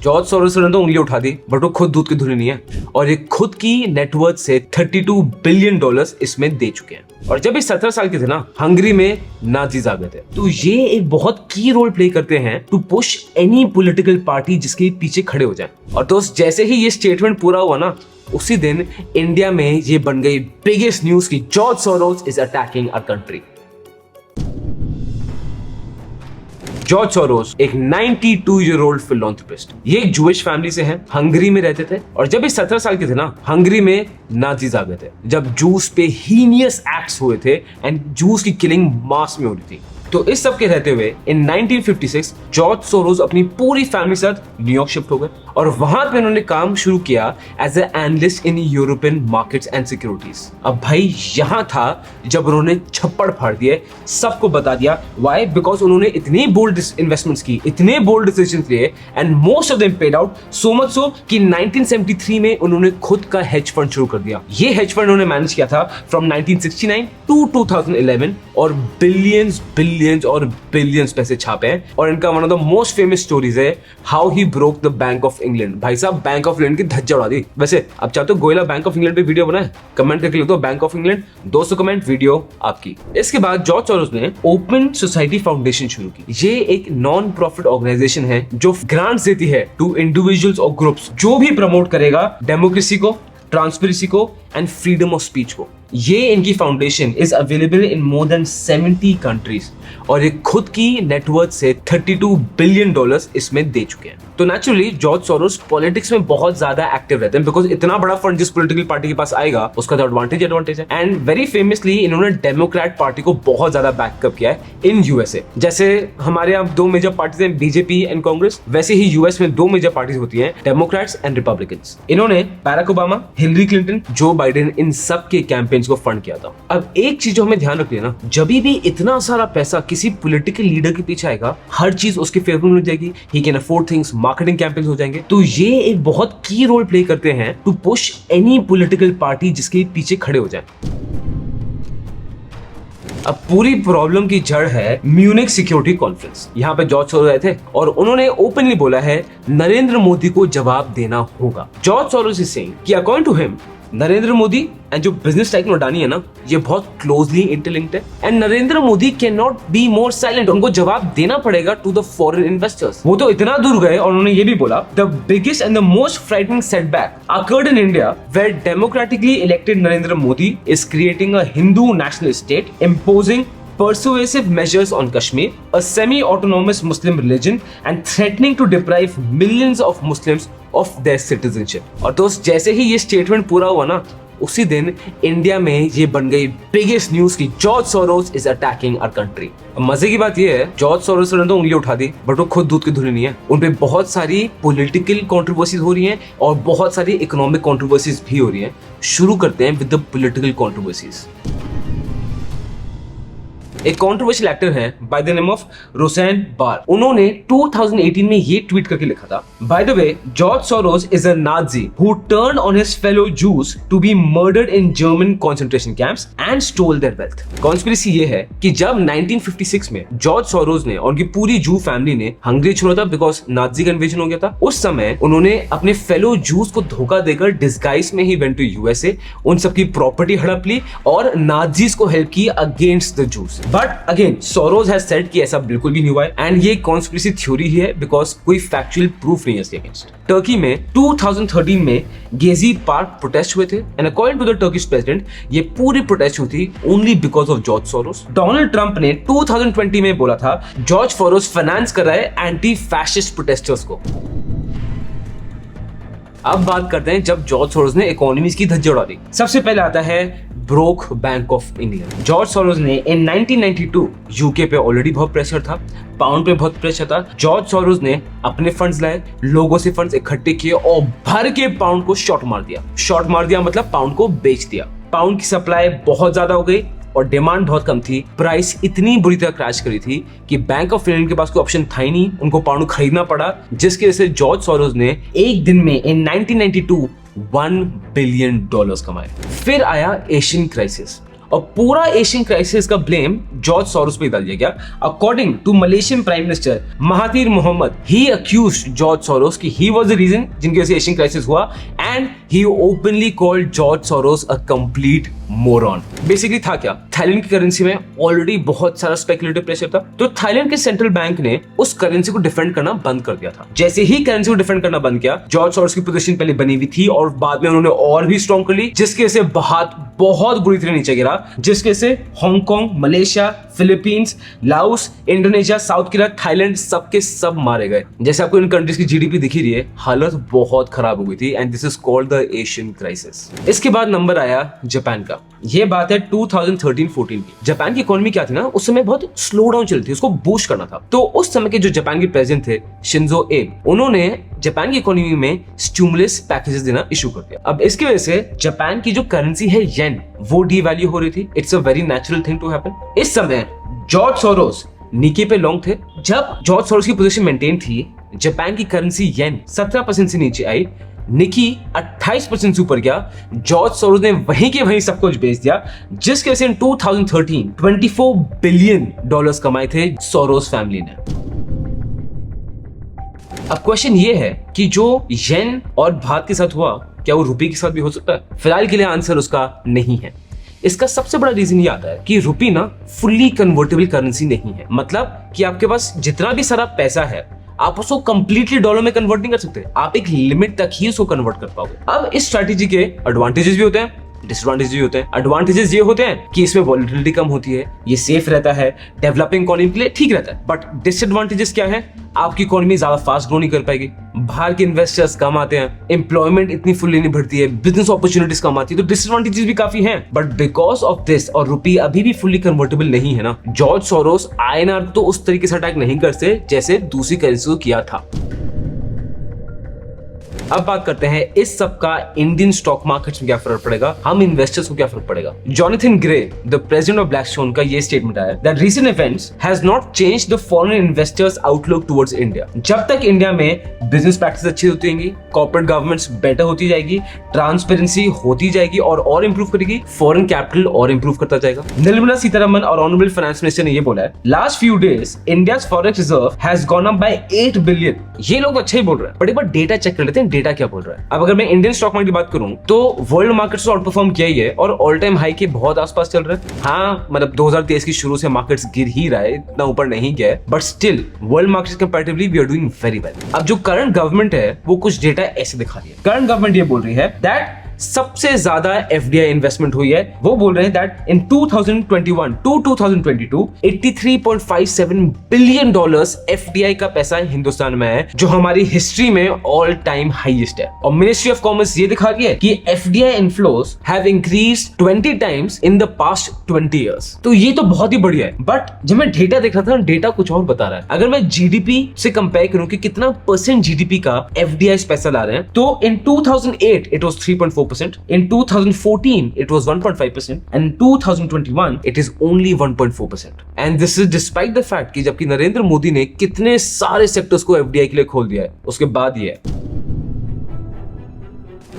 George Soros ने तो उंगली उठा दी, बट वो खुद दूध की धुली नहीं है और ये खुद की नेटवर्थ से $32 बिलियन इसमें दे चुके हैं। और जब ये 17 साल के थे ना, हंगरी में नाजीज आ गए थे। तो ये एक बहुत की रोल प्ले करते हैं to push any political party जिसके पीछे खड़े हो जाए। और दोस्त, जैसे ही ये स्टेटमेंट पूरा हुआ ना, उसी दिन इंडिया में ये बन गई बिगेस्ट न्यूज की George Soros is attacking our country. George Soros एक 92-year-old फिलॉन्थ्रोपिस्ट, ये एक जूइश फैमिली से हैं, हंगरी में रहते थे। और जब ये 17 साल के थे ना, हंगरी में नाजीज आ गए थे, जब जूस पे हीनियस एक्ट्स हुए थे एंड जूस की किलिंग मास में हो रही थी। तो इस सब के रहते हुए इन 1956 जॉर्ज सोरोस अपनी पूरी फैमिली के साथ न्यूयॉर्क शिफ्ट हो गए और वहां पे उन्होंने काम शुरू किया as a analyst in European markets and securities. अब भाई यहां था जब उन्होंने छप्पड़ फाड़ दिए, सबको बता दिया। व्हाई? बिकॉज उन्होंने इतनी बोल्ड इन्वेस्टमेंट्स की, इतने बोल्ड डिसीजंस लिए and most of them paid out, so much so कि 1973 में उन्होंने खुद का हेज फंड शुरू कर दिया। ये हेज फंड उन्होंने मैनेज किया था फ्रॉम 1969 टू 2011 और बिलियंस पैसे छापे हैं। और इनका one of the most famous stories है how he broke the bank of England. भाई साहब, बैंक ऑफ इंग्लैंड की धज्जा उड़ा दी। वैसे अब चाहते हो गोयला बैंक ऑफ इंग्लैंड पे वीडियो बनाए, कमेंट करके लिख दो bank of England, 200 comment, video आपकी। इसके बाद जॉर्ज सोरोस ने ओपन सोसाइटी फाउंडेशन शुरू की। ये एक नॉन प्रॉफिट ऑर्गेनाइजेशन है जो ग्रांट्स देती है टू इंडिविजुअल्स और ग्रुप्स जो भी प्रमोट करेगा डेमोक्रेसी को, ट्रांसपेरेंसी को एंड फ्रीडम ऑफ स्पीच को। ये इनकी foundation is available in more than 70 countries और ये खुद की नेटवर्थ से $32 बिलियन इसमें दे चुके हैं। तो नेचुरली जॉर्ज सोरोस पॉलिटिक्स में बहुत ज्यादा एक्टिव रहते हैं, बिकॉज इतना बड़ा फंड जिस पॉलिटिकल पार्टी के पास आएगा उसका तो एडवांटेज है। एंड वेरी फेमसली इन्होंने डेमोक्रेट पार्टी को बहुत ज्यादा बैकअप किया है इन यूएसए। जैसे हमारे यहाँ दो मेजर पार्टीज हैं, बीजेपी एंड कांग्रेस, वैसे ही यूएस में दो मेजर पार्टीज होती हैं, डेमोक्रेट्स एंड रिपब्लिकन्स। इन्होंने Barack Obama, Hillary Clinton, Joe Biden, इन सब के कैंपेन्स को फंड किया था। अब एक चीज जो हमें ध्यान रखनी है ना, जब भी इतना सारा पैसा किसी पॉलिटिकल लीडर के पीछे आएगा, हर चीज उसके फेवर में हो जाएगी, he can afford things, marketing campaigns हो जाएंगे। तो ये एक बहुत की रोल प्ले करते हैं to push any political party जिसके पीछे खड़े हो जाए। अब पूरी प्रॉब्लम की जड़ है म्यूनिक सिक्योरिटी कॉन्फ्रेंस। यहाँ पे जॉर्ज सोरोस आए थे और उन्होंने ओपनली बोला है नरेंद्र मोदी को जवाब देना होगा। जॉर्ज सोरोस इज सेइंग कि according to him Narendra Modi and जो बिजनेस टाइकून अडानी है ना, ये बहुत क्लोजली इंटरलिंक्ड है and Narendra Modi can not be more silent. उनको जवाब देना पड़ेगा टू द फॉरेन इन्वेस्टर्स। वो तो इतना दूर गए और उन्होंने ये भी बोला the biggest and the most frightening setback occurred in India where democratically elected Narendra Modi is creating a Hindu national state, imposing persuasive measures on Kashmir, a semi-autonomous Muslim religion, and threatening to deprive millions of Muslims of their citizenship। और दोस्त, जैसे ही ये statement पूरा हुआ ना, उसी दिन India में ये बन गई बिगेस्ट न्यूज की George Soros is attacking our country. मजे की बात ये है, जॉर्ज सोरोस ने तो उंगली उठा दी, बट वो खुद दूध की धुली नहीं है। उनपे बहुत सारी पॉलिटिकल कंट्रोवर्सीज हो रही हैं और बहुत सारी इकोनॉमिक कंट्रोवर्सीज भी हो रही हैं। शुरू करते हैं विद द पॉलिटिकल कंट्रोवर्सीज। एक कंट्रोवर्शियल एक्टर है by the name of Roseanne Barr. उन्होंने 2018 में ये ट्वीट करके लिखा था, by the way George Soros is a Nazi who turned on his fellow Jews to be murdered in German concentration camps and stole their wealth. Conspiracy ये है कि जब 1956 में जॉर्ज सोरोस ने और उनकी पूरी जू फैमिली ने हंगरी छोड़ा था बिकॉज नाजी का इन्वेजन हो गया था, उस समय उन्होंने अपने फेलो जूस को धोखा देकर डिस्गाइज में ही वेंट टू यूएसए, उन सबकी प्रॉपर्टी हड़प ली और नाजीज को हेल्प की against the juice. But again Soros has said कि ऐसा बिल्कुल भी नहीं हुआ है एंड ये कॉन्स्पिरेसी थ्योरी ही है बिकॉज कोई फैक्चुअल प्रूफ नहीं है इसके अगेंस्ट। टर्की में 2013 में गेजी पार्क प्रोटेस्ट हुए थे and according to the Turkish president ये पूरी प्रोटेस्ट हुई थी only because of George Soros. Donald Trump ने 2020 में बोला था जॉर्ज सोरोस फाइनेंस कर रहा है एंटी फैशिस्ट प्रोटेस्टर्स को। अब बात करते हैं जब जॉर्ज सोरोस ने इकोनॉमीज की धज्जी उड़ा दी। सबसे पहले आता है broke bank of England. George Soros ने इन 1992 यूके पे ऑलरेडी बहुत प्रेशर था, पाउंड पे बहुत प्रेशर था। जॉर्ज सोरोस ने अपने फंड्स लाए, लोगों से फंड्स इकट्ठे किए और भर के पाउंड को शॉर्ट मार दिया। शॉर्ट मार दिया मतलब पाउंड को बेच दिया। पाउंड की सप्लाई बहुत ज्यादा हो गई और डिमांड बहुत कम थी। प्राइस इतनी बुरी तरह क्रैश करी थी कि बैंक ऑफ इंग्लैंड के पास कोई ऑप्शन था ही नहीं, उनको पाउंड खरीदना पड़ा, जिसकी वजह से जॉर्ज सोरोस ने एक दिन में इन 1992 $1 बिलियन कमाए। फिर आया एशियन क्राइसिस और पूरा एशियन क्राइसिस का ब्लेम जॉर्ज सोरोस पे डाल दिया गया। According to Malaysian prime minister Mahathir Mohamad, he accused George Soros कि ही वाज द रीजन जिनकी वजह से एशियन क्राइसिस हुआ, and he openly called George Soros a complete moron. Basically था क्या, थाईलैंड की करेंसी में ऑलरेडी बहुत सारा स्पेकुलेटिव प्रेशर था, तो थाईलैंड के सेंट्रल बैंक ने उस करेंसी को डिफेंड करना बंद कर दिया था। जैसे ही करेंसी को डिफेंड करना बंद किया, जॉर्ज सोरोस की पोजीशन पहले बनी हुई थी और बाद में उन्होंने और भी स्ट्रॉन्ग कर ली, जिसकी वजह से बात बहुत बुरी तरह नीचे गिरा, जिसके से Hong Kong, Malaysia, Philippines, Laos, Indonesia, south Korea, Thailand सबके सब मारे गए। जैसे आपको इन कंट्रीज की जीडीपी दिखी रही है, हालत बहुत खराब हो गई थी, and this is called the Asian crisis. इसके बाद नंबर आया जापान का। ये बात है 2013-14 की। जापान की इकोनॉमी क्या थी ना, उस समय बहुत स्लो डाउन चलती थी, उसको बूस्ट करना था। तो उस समय के जो जापान के प्रेसिडेंट थे शिंजो एबे, उन्होंने जापान की इकोनॉमी में स्टिमुलस पैकेजेस देना इशू कर दिया। अब इसकी वजह से जापान की जो करेंसी है येन, वो डीवैल्यू हो रही थी। It's a very natural thing to happen. इस समय जॉर्ज सोरोस निकी पे लॉन्ग थे। जब जॉर्ज सोरोस की पोजीशन मेंटेन थी, जापान की करेंसी येन 17% से नीचे आई, निकी 28% से ऊपर गया। जॉर्ज सोरोस ने वहीं के वहीं सब कुछ बेच दिया, जिसके वजह से इन 2013 $24 बिलियन कमाए थे सोरोस फैमिली ने। अब क्वेश्चन ये है कि जो येन और भारत के साथ हुआ, क्या वो रुपये के साथ भी हो सकता है? फिलहाल के लिए आंसर उसका नहीं है। इसका सबसे बड़ा रीजन ये आता है कि रुपी ना फुल्ली कन्वर्टेबल करेंसी नहीं है। मतलब कि आपके पास जितना भी सारा पैसा है, आप उसको कंप्लीटली डॉलर में कन्वर्ट नहीं कर सकते। आप एक लिमिट तक ही उसको कन्वर्ट कर पाओगे। अब इस स्ट्रैटेजी के एडवांटेजेस भी होते हैं, डिसएडवांटेजेस भी होते हैं। एडवांटेजेस ये होते हैं कि इसमें वॉलेटिलिटी कम होती है, ये सेफ रहता है, डेवलपिंग इकोनॉमी के लिए ठीक रहता है। बट डिसएडवांटेजेस क्या है? आपकी इकोनॉमी ज्यादा फास्ट ग्रो नहीं कर पाएगी, बाहर के इन्वेस्टर्स कम आते हैं, एम्प्लॉयमेंट इतनी फुल्ली नहीं बढ़ती है, बिजनेस अपॉर्चुनिटीज कम आती है। तो डिसएडवांटेजेस भी काफी हैं। बट बिकॉज ऑफ दिस, और रुपी अभी भी फुल्ली कन्वर्टेबल नहीं है ना, जॉर्ज सोरोस आईएनआर तो उस तरीके से अटैक नहीं करते जैसे दूसरी करेंसी को किया था। अब बात करते हैं इस सब का इंडियन स्टॉक मार्केट्स में क्या फर्क पड़ेगा, हम इन्वेस्टर्स को क्या फर्क पड़ेगा। Jonathan grey, the president of Blackstone, का ये स्टेटमेंट आया that recent events has not changed the foreign investors outlook towards India. जब तक इंडिया में बिजनेस प्रैक्टिस अच्छी होती रहेंगी, कॉर्पोरेट गवर्नेंस बेटर होती जाएगी, ट्रांसपेरेंसी होती जाएगी और इंप्रूव करेगी, फॉरेन कैपिटल और इंप्रूव करता जाएगा। निर्मला सीतारमन और ऑनरेबल फाइनेंस मिनिस्टर ने ये बोला है, last few days India's forex reserve has gone up by 8 billion. ये लोग अच्छा ही बोल रहे हैं, बट एक बार डेटा चेक कर लेते हैं, डेटा क्या बोल रहा है। अब अगर मैं इंडियन स्टॉक मार्केट की बात करूं तो वर्ल्ड मार्केट्स तो आउट परफॉर्म किया ही है और ऑल टाइम हाई के बहुत आसपास चल रहा है। हाँ, मतलब 2023 की शुरू से मार्केट्स गिर ही रहा है, इतना ऊपर नहीं गया है, but still world markets comparatively we are doing very well. अब जो करंट गवर्नमेंट है वो कुछ डेटा ऐसे दिखा रही है। करंट गवर्नमेंट ये बोल रही है दैट सबसे ज्यादा एफडीआई इन्वेस्टमेंट हुई है। वो बोल रहे हैं that in 2021 to 2022 $83.57 billion FDI का पैसा हिंदुस्तान में है, जो हमारी हिस्ट्री में ऑल टाइम हाईएस्ट है। और मिनिस्ट्री ऑफ कॉमर्स ये दिखा रही है कि FDI inflows have increased 20 times in the past 20 years. तो ये तो बहुत ही बढ़िया है। बट जब मैं डेटा देख रहा था, डेटा कुछ और बता रहा है। अगर मैं जीडीपी से कंपेयर करूं कि कितना परसेंट जीडीपी का एफडीआई पैसा ला रहे हैं, तो इन 2008 it was 3.4%, in 2014 it was 1.5%, and in 2021 it is only 1.4%. and this is despite the fact कि जबकि नरेंद्र मोदी ने कितने सारे सेक्टर्स को एफडीआई के लिए खोल दिया है, उसके बाद ये है।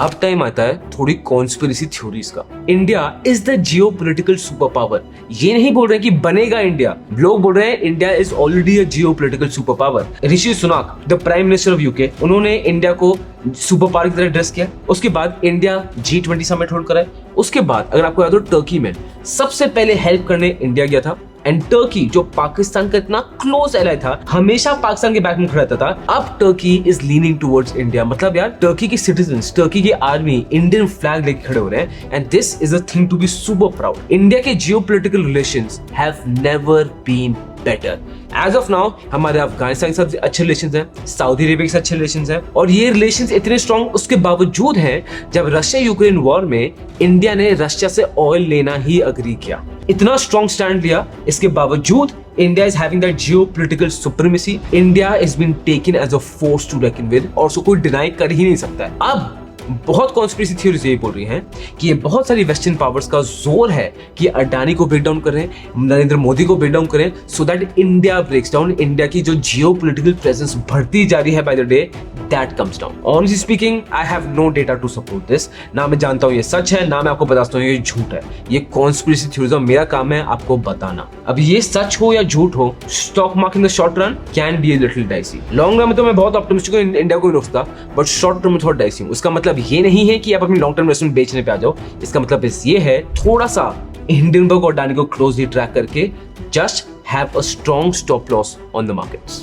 अब टाइम आता है थोड़ी कॉन्स्पिरेसी थ्योरीज का। India is the geopolitical super power. ये नहीं बोल रहे कि बनेगा इंडिया, लोग बोल रहे हैं India is already a geopolitical super power. Rishi Sunak, the prime minister of UK, उन्होंने इंडिया को सुपर पावर की तरह ड्रेस किया। उसके बाद इंडिया G20 समिट होल्ड कराए। उसके बाद अगर आपको याद हो, टर्की में सबसे पहले हेल्प करने इंडिया गया था। एंड टर्की, जो पाकिस्तान का इतना क्लोज एलाय था, हमेशा पाकिस्तान के बैक में खड़ा रहता था, अब Turkey is leaning towards India. मतलब यार, टर्की के सिटीजंस, टर्की की आर्मी इंडियन फ्लैग लेके खड़े हो रहे हैं, and this is a thing to be super proud. India के geopolitical relations have never been better. As of now हमारे अफगानिस्तान के साथ अच्छे रिलेशंस हैं, सऊदी अरेबिया के साथ अच्छे रिलेशंस हैं, और ये रिलेशंस इतने स्ट्रॉन्ग उसके बावजूद हैं जब रशिया यूक्रेन वॉर में इंडिया ने रशिया से ऑयल लेना ही अग्री किया। इतना स्ट्रॉन्ग स्टैंड लिया, इसके बावजूद India is having that geopolitical supremacy. India is being taken as a force to reckon with, और उसको कोई डिनाई कर ही नहीं सकता है। अब बहुत कॉन्स्पिरेसी थ्योरीज ये बोल रही हैं कि ये बहुत सारी वेस्टर्न पावर्स का जोर है कि अडानी को ब्रेक डाउन करें, नरेंद्र मोदी को ब्रेक डाउन करें, so that India breaks down. India की जो जियोपॉलिटिकल प्रेजेंस बढ़ती जा रही है by the day, that comes down. Honestly speaking, I have no data to support this. ना मैं जानता हूँ ये सच है, ना मैं आपको बता सकता हूँ ये झूठ है. ये कॉन्स्पिरेसी थ्योरीज और मेरा काम है आपको बताना. अब ये सच हो या झूठ हो, stock market in the short run can be a little dicey. Long run में तो मैं बहुत ऑप्टिमिस्टिक हूँ, इंडिया को रोकता, बट शॉर्ट टर्म में थोड़ा डाइसी हूँ. उसका मतलब ये नहीं है कि आप अपनी लॉन्ग टर्म इन्वेस्टमेंट बेचने पे आ जाओ. इसका मतलब बस ये है थोड़ा सा हिंडनबर्ग और डानी को क्लोजली ट्रैक करके just have a strong stop loss on the markets.